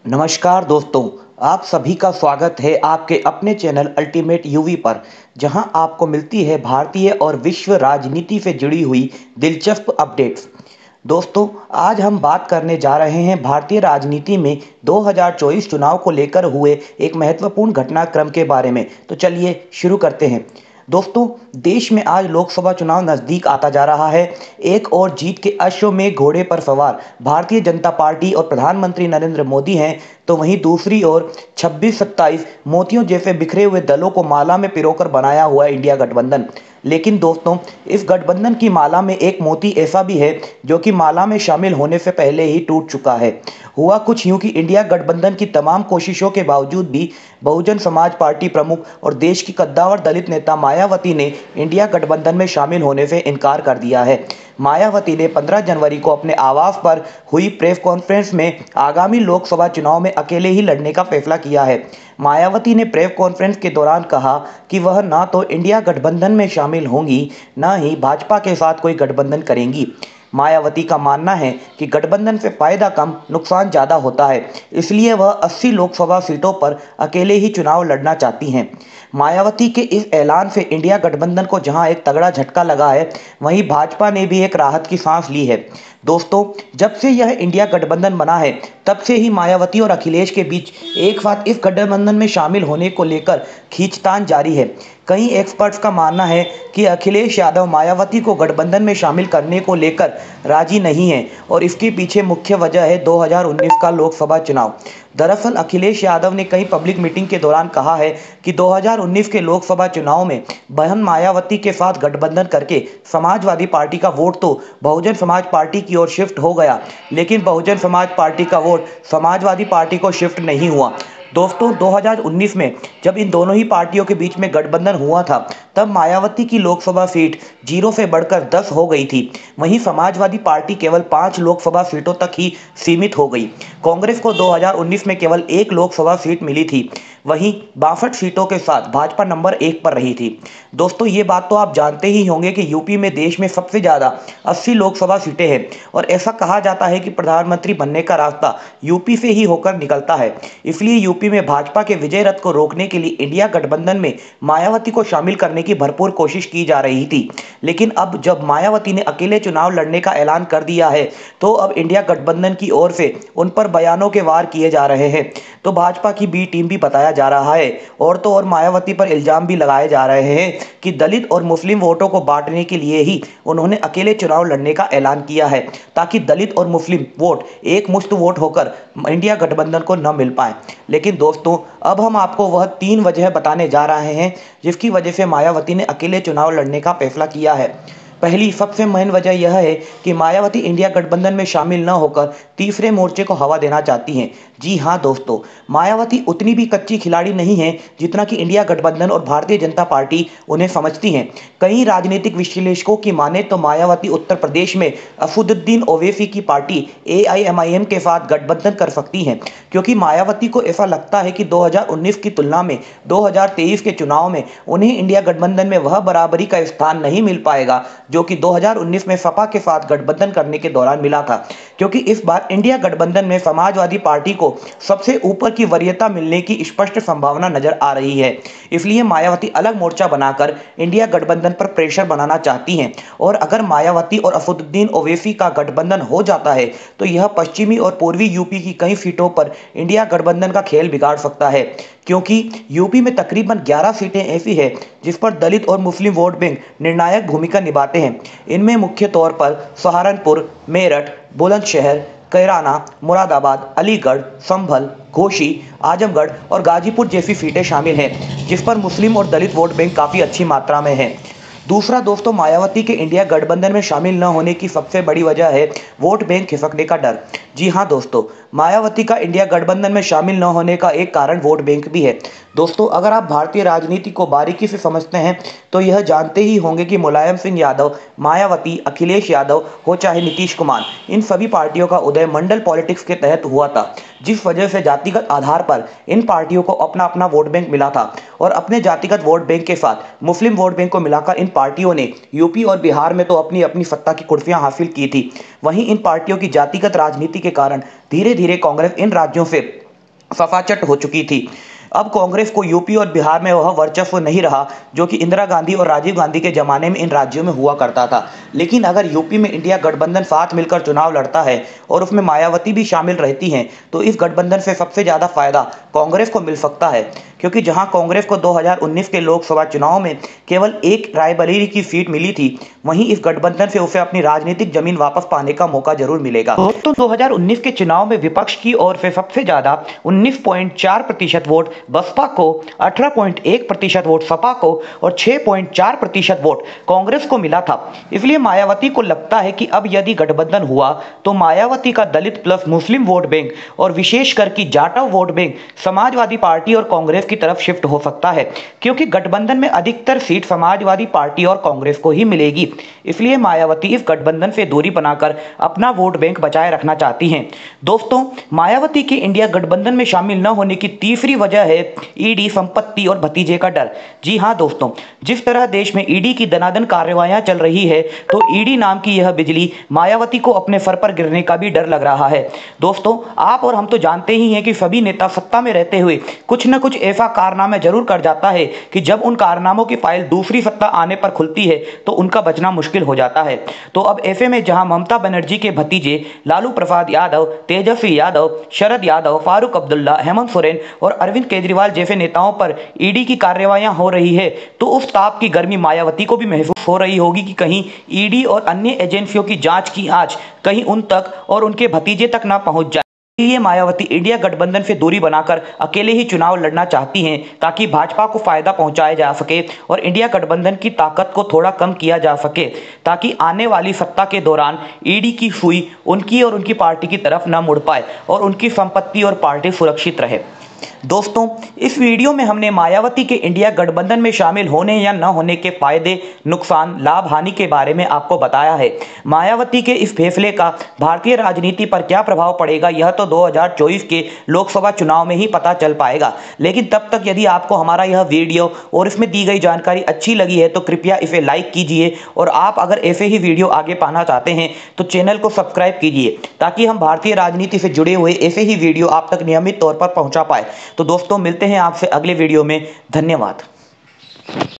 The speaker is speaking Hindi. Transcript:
नमस्कार दोस्तों, आप सभी का स्वागत है आपके अपने चैनल अल्टीमेट यूवी पर, जहां आपको मिलती है भारतीय और विश्व राजनीति से जुड़ी हुई दिलचस्प अपडेट्स। दोस्तों, आज हम बात करने जा रहे हैं भारतीय राजनीति में 2024 चुनाव को लेकर हुए एक महत्वपूर्ण घटनाक्रम के बारे में। तो चलिए शुरू करते हैं। दोस्तों, देश में आज लोकसभा चुनाव नजदीक आता जा रहा है। एक और जीत के अश्वमेध घोड़े पर सवार भारतीय जनता पार्टी और प्रधानमंत्री नरेंद्र मोदी हैं, तो वहीं दूसरी ओर 26-27 मोतियों जैसे बिखरे हुए दलों को माला में पिरोकर बनाया हुआ है इंडिया गठबंधन। लेकिन दोस्तों, इस गठबंधन की माला में एक मोती ऐसा भी है जो कि माला में शामिल होने से पहले ही टूट चुका है। हुआ कुछ यूं कि इंडिया गठबंधन की तमाम कोशिशों के बावजूद भी बहुजन समाज पार्टी प्रमुख और देश की कद्दावर दलित नेता मायावती ने इंडिया गठबंधन में शामिल होने से इनकार कर दिया है। मायावती ने 15 जनवरी को अपने आवास पर हुई प्रेस कॉन्फ्रेंस में आगामी लोकसभा चुनाव में अकेले ही लड़ने का फैसला किया है। मायावती ने प्रेस कॉन्फ्रेंस के दौरान कहा कि वह न तो इंडिया गठबंधन में शामिल होंगी, न ही भाजपा के साथ कोई गठबंधन करेंगी। मायावती का मानना है कि गठबंधन से फायदा कम नुकसान ज्यादा होता है, इसलिए वह 80 लोकसभा सीटों पर अकेले ही चुनाव लड़ना चाहती हैं। मायावती के इस ऐलान से इंडिया गठबंधन को जहां एक तगड़ा झटका लगा है, वहीं भाजपा ने भी एक राहत की सांस ली है। दोस्तों, जब से यह इंडिया गठबंधन बना है, तब से ही मायावती और अखिलेश के बीच एक साथ इस गठबंधन में शामिल होने को लेकर खींचतान जारी है। कई एक्सपर्ट्स का मानना है कि अखिलेश यादव मायावती को गठबंधन में शामिल करने को लेकर राजी नहीं है और इसके पीछे मुख्य वजह है 2019 का लोकसभा चुनाव। दरअसल अखिलेश यादव ने कई पब्लिक मीटिंग के दौरान कहा है कि 2019 के लोकसभा चुनाव में बहन मायावती के साथ गठबंधन करके समाजवादी पार्टी का वोट तो बहुजन समाज पार्टी की ओर शिफ्ट हो गया, लेकिन बहुजन समाज पार्टी का वोट समाजवादी पार्टी को शिफ्ट नहीं हुआ। दोस्तों, 2019 में जब इन दोनों ही पार्टियों के बीच में गठबंधन हुआ था, तब मायावती की लोकसभा सीट 0 से बढ़कर 10 हो गई थी। वहीं समाजवादी पार्टी केवल 5 लोकसभा सीटों तक ही सीमित हो गई। कांग्रेस को 2019 में केवल 1 लोकसभा सीट मिली थी। वहीं 62 सीटों के साथ भाजपा नंबर 1 पर रही थी। दोस्तों, ये बात तो आप जानते ही होंगे कि यूपी में देश में सबसे ज्यादा 80 लोकसभा सीटें हैं और ऐसा कहा जाता है कि प्रधानमंत्री बनने का रास्ता यूपी से ही होकर निकलता है। इसलिए यूपी में भाजपा के विजय रथ को रोकने के लिए इंडिया गठबंधन में मायावती को शामिल करने की भरपूर कोशिश की जा रही थी। लेकिन अब जब मायावती ने अकेले चुनाव लड़ने का ऐलान कर दिया है, तो अब इंडिया गठबंधन की ओर से उन पर बयानों के वार किए जा रहे हैं। तो भाजपा की बी टीम भी बताया जा रहा है, और तो और मायावती पर इल्जाम भी लगाए जा रहे हैं कि दलित और मुस्लिम वोटों को बांटने के लिए ही उन्होंने अकेले चुनाव लड़ने का ऐलान किया है, ताकि दलित और मुस्लिम वोट एक मुश्त वोट होकर इंडिया गठबंधन को न मिल पाए। लेकिन दोस्तों, अब हम आपको वह 3 वजह बताने जा रहे हैं जिसकी वजह से मायावती ने अकेले चुनाव लड़ने का फैसला किया है। पहली सबसे मेन वजह यह है कि मायावती इंडिया गठबंधन में शामिल न होकर तीसरे मोर्चे को हवा देना चाहती हैं। जी हां दोस्तों, मायावती उतनी भी कच्ची खिलाड़ी नहीं है जितना कि इंडिया गठबंधन और भारतीय जनता पार्टी उन्हें समझती हैं। कई राजनीतिक विश्लेषकों की माने तो मायावती उत्तर प्रदेश में असदुद्दीन ओवैसी की पार्टी AIMIM के साथ गठबंधन कर सकती हैं, क्योंकि मायावती को ऐसा लगता है कि 2019 की तुलना में 2023 के चुनाव में उन्हें इंडिया गठबंधन में वह बराबरी का स्थान नहीं मिल पाएगा जो कि 2019 में सपा के साथ गठबंधन करने के दौरान मिला था। क्योंकि इस बार इंडिया गठबंधन में समाजवादी पार्टी को सबसे ऊपर की वरीयता मिलने की स्पष्ट संभावना नजर आ रही है। इसलिए मायावती अलग मोर्चा बनाकर इंडिया गठबंधन पर प्रेशर बनाना चाहती हैं, और अगर मायावती और असदुद्दीन ओवैसी का गठबंधन हो जाता है, तो यह पश्चिमी और पूर्वी यूपी की कई सीटों पर इंडिया गठबंधन का खेल बिगाड़ सकता है। क्योंकि यूपी में तकरीबन 11 सीटें ऐसी हैं जिस पर दलित और मुस्लिम वोट बैंक निर्णायक भूमिका निभाते हैं। इनमें मुख्य तौर पर सहारनपुर, मेरठ, बुलंदशहर, कैराना, मुरादाबाद, अलीगढ़, संभल, घोसी, आजमगढ़ और गाजीपुर जैसी सीटें शामिल हैं, जिस पर मुस्लिम और दलित वोट बैंक काफ़ी अच्छी मात्रा में हैं। दूसरा दोस्तों, मायावती के इंडिया गठबंधन में शामिल न होने की सबसे बड़ी वजह है वोट बैंक खिसकने का डर। जी हां दोस्तों, मायावती का इंडिया गठबंधन में शामिल न होने का एक कारण वोट बैंक भी है। दोस्तों, अगर आप भारतीय राजनीति को बारीकी से समझते हैं तो यह जानते ही होंगे कि मुलायम सिंह यादव, मायावती, अखिलेश यादव हो चाहे नीतीश कुमार, इन सभी पार्टियों का उदय मंडल पॉलिटिक्स के तहत हुआ था, जिस वजह से जातिगत आधार पर इन पार्टियों को अपना अपना वोट बैंक मिला था, और अपने जातिगत वोट बैंक के साथ मुस्लिम वोट बैंक को मिलाकर इन पार्टियों ने यूपी और बिहार में तो अपनी अपनी सत्ता की कुर्सियां हासिल की थी। वहीं इन पार्टियों की जातिगत राजनीति के कारण धीरे धीरे कांग्रेस इन राज्यों से सफाचट हो चुकी थी। अब कांग्रेस को यूपी और बिहार में वह वर्चस्व नहीं रहा जो कि इंदिरा गांधी और राजीव गांधी के जमाने में इन राज्यों में हुआ करता था। लेकिन अगर यूपी में इंडिया गठबंधन साथ मिलकर चुनाव लड़ता है और उसमें मायावती भी शामिल रहती हैं, तो इस गठबंधन से सबसे ज्यादा फायदा कांग्रेस को मिल सकता है, क्योंकि जहां कांग्रेस को 2019 के लोकसभा चुनाव में केवल एक रायबरेली की सीट मिली थी, वहीं इस गठबंधन से उसे अपनी राजनीतिक जमीन वापस पाने का मौका जरूर मिलेगा। दोस्तों, 2019 के चुनाव में विपक्ष की ओर से सबसे ज्यादा 19.4% वोट बसपा को, 18.1% वोट सपा को और 6.4% वोट कांग्रेस को मिला था। इसलिए मायावती को लगता है कि अब यदि गठबंधन हुआ तो मायावती का दलित प्लस मुस्लिम वोट बैंक और विशेषकर की Jatav vote bank Samajwadi party और कांग्रेस की तरफ शिफ्ट हो सकता है, क्योंकि गठबंधन में अधिकतर सीट समाजवादी पार्टी और कांग्रेस को ही मिलेगी। इसलिए मायावती इस गठबंधन से दूरी बनाकर अपना वोट बैंक बचाए रखना चाहती हैं। दोस्तों, मायावती के इंडिया गठबंधन में शामिल न होने की तीसरी वजह है ईडी, संपत्ति और भतीजे का डर। जी हां दोस्तों, जिस तरह देश में ईडी की दनादन कार्रवाइयां चल रही है, तो ईडी नाम की यह बिजली मायावती को अपने सर पर गिरने का भी डर लग रहा है। दोस्तों, आप और हम तो जानते ही हैं कि सभी नेता सत्ता में रहते हुए कुछ न कुछ ऐसा कारनामा जरूर कर जाता है कि जब उन कारनामों की फाइल दूसरी सत्ता आने पर खुलती है तो उनका बचना मुश्किल हो जाता है। तो अब ऐसे में जहां ममता बनर्जी के भतीजे लालू प्रसाद यादव, तेजस्वी यादव, शरद यादव, फारूक अब्दुल्ला, हेमंत सोरेन और अरविंद केजरीवाल जैसे नेताओं पर ईडी की कार्रवाइयां हो रही है, तो उस ताप की गर्मी मायावती को भी महसूस हो रही होगी कि कहीं ईडी और अन्य एजेंसियों की जांच की आंच कहीं उन तक और उनके भतीजे तक ना पहुंच जाए। ये मायावती इंडिया गठबंधन से दूरी बनाकर अकेले ही चुनाव लड़ना चाहती हैं, ताकि भाजपा को फायदा पहुंचाया जा सके और इंडिया गठबंधन की ताकत को थोड़ा कम किया जा सके, ताकि आने वाली सत्ता के दौरान ईडी की सुई उनकी और उनकी पार्टी की तरफ न मुड़ पाए और उनकी संपत्ति और पार्टी सुरक्षित रहे। दोस्तों, इस वीडियो में हमने मायावती के इंडिया गठबंधन में शामिल होने या न होने के फायदे, नुकसान, लाभ, हानि के बारे में आपको बताया है। मायावती के इस फैसले का भारतीय राजनीति पर क्या प्रभाव पड़ेगा, यह तो 2024 के लोकसभा चुनाव में ही पता चल पाएगा। लेकिन तब तक यदि आपको हमारा यह वीडियो और इसमें दी गई जानकारी अच्छी लगी है तो कृपया इसे लाइक कीजिए, और आप अगर ऐसे ही वीडियो आगे पाना चाहते हैं तो चैनल को सब्सक्राइब कीजिए, ताकि हम भारतीय राजनीति से जुड़े हुए ऐसे ही वीडियो आप तक नियमित तौर पर पहुंचा पाए। तो दोस्तों, मिलते हैं आपसे अगले वीडियो में। धन्यवाद।